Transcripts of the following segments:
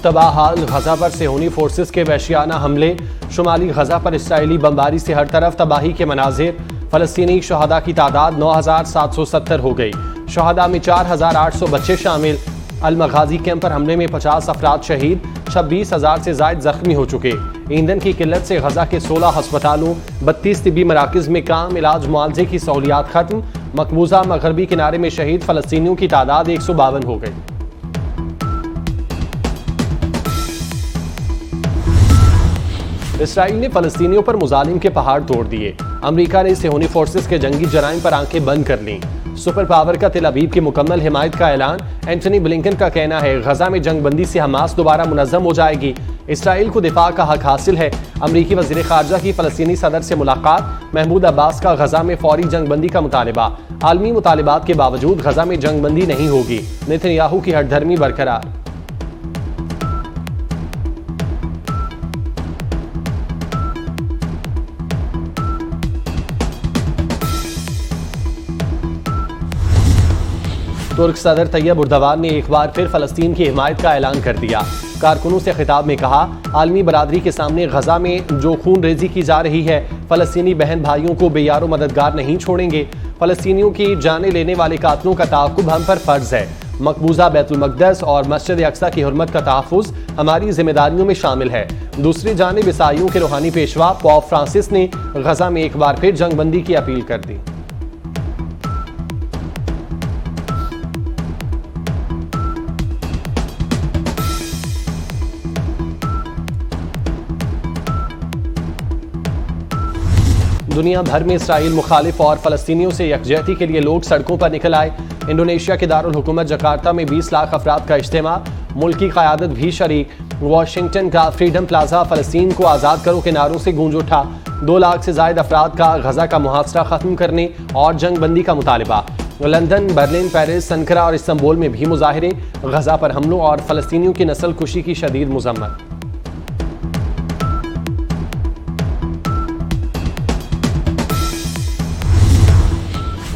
तबाह हाल गजा पर सेहूनी फोर्सेस के वहशियाना हमले। शुमाली गजा पर इसराइली बमबारी से हर तरफ तबाही के मनाजिर। फलस्तीनी शहदा की तादाद 9,770 हो गई। शहदा में 4,800 बच्चे शामिल। अल-मगाजी कैंप पर हमले में 50 अफराद शहीद, 26,000 से जायद जख्मी हो चुके। ईंधन की किल्लत से गजा के 16 अस्पतालों, 32 तिब्बी मराकज में काम, इलाज मुआवजे की सहूलियात खत्म। मकबूजा मगरबी किनारे में शहीद फलस्तीनियों की तादाद 152 हो गई। इसराइल ने फलस्तीनियों पर मुजालिम के पहाड़ तोड़ दिए। अमेरिका ने सेहूनी फोर्सेस के जंगी जराइम पर आंखें बंद कर लीं। सुपर पावर का तेल अवीव की मुकम्मल हिमायत का ऐलान। एंटनी ब्लिंकन का कहना है गजा में जंगबंदी से हमास दोबारा मुनज़्ज़म हो जाएगी। इसराइल को दिफा का हक हासिल है। अमरीकी वज़ीर ख़ारजा की फ़लस्तीनी सदर से मुलाकात। महमूद अब्बास का गजा में फौरी जंगबंदी का मुतालबा। आलमी मुतालबात के बावजूद गजा में जंगबंदी नहीं होगी। नेतन्याहू की हठधर्मी बरकरार। तुर्क सदर तैयब उर्दवान ने एक बार फिर फलस्तीन की हिमायत का ऐलान कर दिया। कारकुनों से खिताब में कहा, आलमी बरादरी के सामने गजा में जो खून रेजी की जा रही है, फलस्तीनी बहन भाइयों को बेयारो मददगार नहीं छोड़ेंगे। फलस्तीनियों की जाने लेने वाले कातलों का ताक़ुब हम पर फर्ज है। मकबूजा बैतुल मक़दस और मस्जिद अक्सा की हुर्मत का तहफ़्फ़ुज़ हमारी जिम्मेदारियों में शामिल है। दूसरी जानिब ईसाइयों के रूहानी पेशवा पोप फ्रांसिस ने गजा में एक बार फिर जंगबंदी की अपील कर दी। दुनिया भर में इसराइल मुखालिफ और फलस्तीनियों से यकजहती के लिए लोग सड़कों पर निकल आए। इंडोनेशिया के दारुल हुकूमत जकार्ता में 20 लाख अफराद का इज्तिमा। मुल्की क़यादत भी शरीक। वाशिंगटन का फ्रीडम प्लाजा फलस्तीन को आज़ाद करो के नारों से गूंज उठा। 2 लाख से जायद अफराद का गजा का मुहासरा ख़त्म करने और जंगबंदी का मुतालबा। लंदन, बर्लिन, पेरिस, संकरा और इस्तांबुल में भी मुजाहिरे। गजा पर हमलों और फलस्तीनियों की नस्ल कुशी की शदीद मज़म्मत।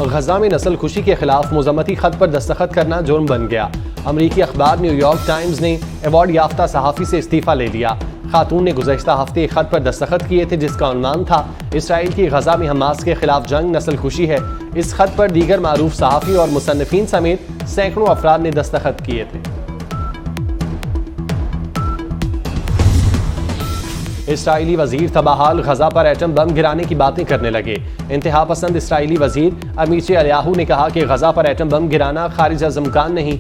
गजा में नस्ल खुशी के खिलाफ मुज़म्मती खत पर दस्तखत करना जुर्म बन गया। अमरीकी अखबार न्यूयॉर्क टाइम्स ने अवार्ड याफ्ता सहाफ़ी से इस्तीफ़ा ले लिया। खातून ने गुज़श्ता हफ्ते एक खत पर दस्तखत किए थे जिसका उन्वान था, इसराइल की गजा में हमास के खिलाफ जंग नस्ल खुशी है। इस खत पर दीगर मारूफ सहाफ़ी और मुसन्निफ़ीन समेत सैकड़ों अफराद ने दस्तखत किए थे। इसराइली वजीर तबाहाल गजा पर एटम बम गिराने की बातें करने लगे। इंतहा पसंद इसराइली वजीर अमीचे अलियाहू ने कहा कि गजा पर एटम बम गिराना खारिज अज़ इम्कान नहीं।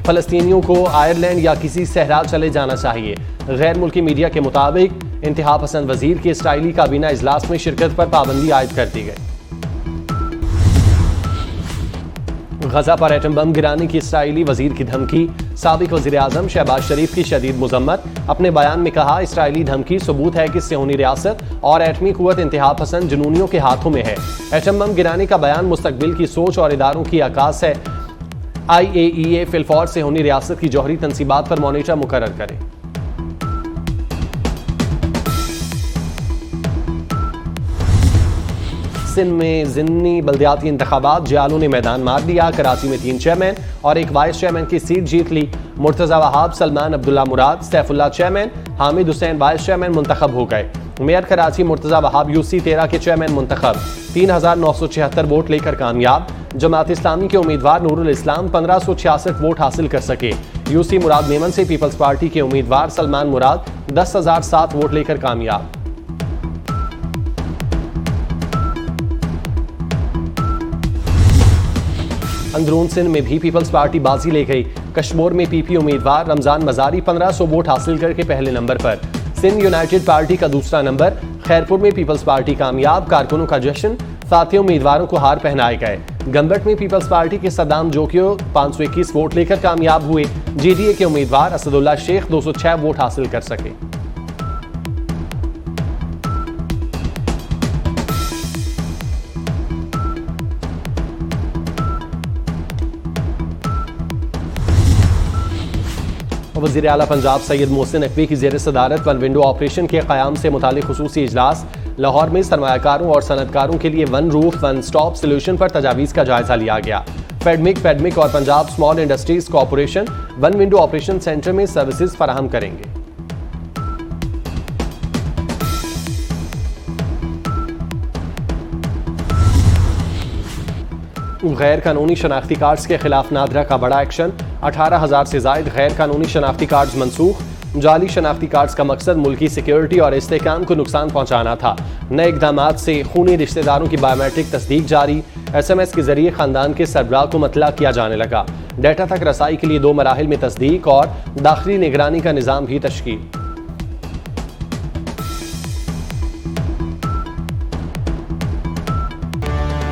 फलस्तीनियों को आयरलैंड या किसी सहरा चले जाना चाहिए। गैर मुल्की मीडिया के मुताबिक इंतहा पसंद वजीर के इसराइली काबीना इजलास में शिरकत पर पाबंदी आयद कर दी गई। गजा पर एटम बम गिराने की इसराइली वजीर की धमकी। साबिक वजीर आजम शहबाज शरीफ की शदीद मुजम्मत। अपने बयान में कहा, इसराइली धमकी सबूत है कि सियोनी रियासत और एटमी कुव्वत इंतहा पसंद जुनूनियों के हाथों में है। एटम बम गिराने का बयान मुस्तकबिल की सोच और इदारों की आकाश है। IAEA फिलफौर सियोनी रियासत की जौहरी तनसीबात पर मॉनिटर मुकर्रर करे। सिंध में ज़िमनी बल्दियाती इंतखाबात जियालों ने मैदान मार दिया। कराची में 3 चेयरमैन और 1 वाइस चेयरमैन की सीट जीत ली। Murtaza Wahab, Salman Abdullah Murad, Saifullah chairman, Hamid Hussain vice chairman मुंतखब हो गए। मेयर कराची मुर्तज़ा वहाब UC 13 के चेयरमैन मुंतखब। 3,976 वोट लेकर कामयाब। जमात इस्लामी के उम्मीदवार नूरुल इस्लाम 1,566 वोट हासिल कर सके। UC मुराद मेमन से पीपल्स पार्टी के उम्मीदवार सलमान मुराद 10,007 वोट लेकर कामयाब। अंदरून सिंध में भी पीपल्स पार्टी बाजी ले गई। कश्मीर में PP उम्मीदवार रमजान मजारी 1500 वोट हासिल करके पहले नंबर पर। सिंध यूनाइटेड पार्टी का दूसरा नंबर। खैरपुर में पीपल्स पार्टी कामयाब। कारकुनों का जश्न। साथियों उम्मीदवारों को हार पहनाए गए। गंबट में पीपल्स पार्टी के सद्दाम जोकियो 521 वोट लेकर कामयाब हुए। JDA के उम्मीदवार असदुल्ला शेख 206 वोट हासिल कर सके। वज़ीर आला पंजाब सैयद मोहसिन नकवी की ज़ेर सदारत वन विंडो ऑपरेशन के क़याम से मुतालिक खुसूसी इजलास। लाहौर में सरमायाकारों और सनतकारों के लिए one roof one stop solution पर तजावीज़ का जायजा लिया गया। पेडमिक और Punjab small industries corporation one window operation centre में सर्विसेज फराहम करेंगे। गैर कानूनी शनाख्ती कार्ड्स के खिलाफ नादरा का बड़ा एक्शन, 18,000 से जायद गैर कानूनी शनाख्ती कार्ड्स मनसूख। जाली शनाख्ती कार्ड्स का मकसद मुल्की सिक्योरिटी और इस्तेहकाम को नुकसान पहुंचाना था। नए इकदामात से खूनी रिश्तेदारों की बायोमेट्रिक तस्दीक जारी, SMS के जरिए खानदान के सरबराह को मतला किया जाने लगा। डेटा तक रसाई के लिए 2 मराहिल में तस्दीक और दाखिली निगरानी का निज़ाम भी तश्कील।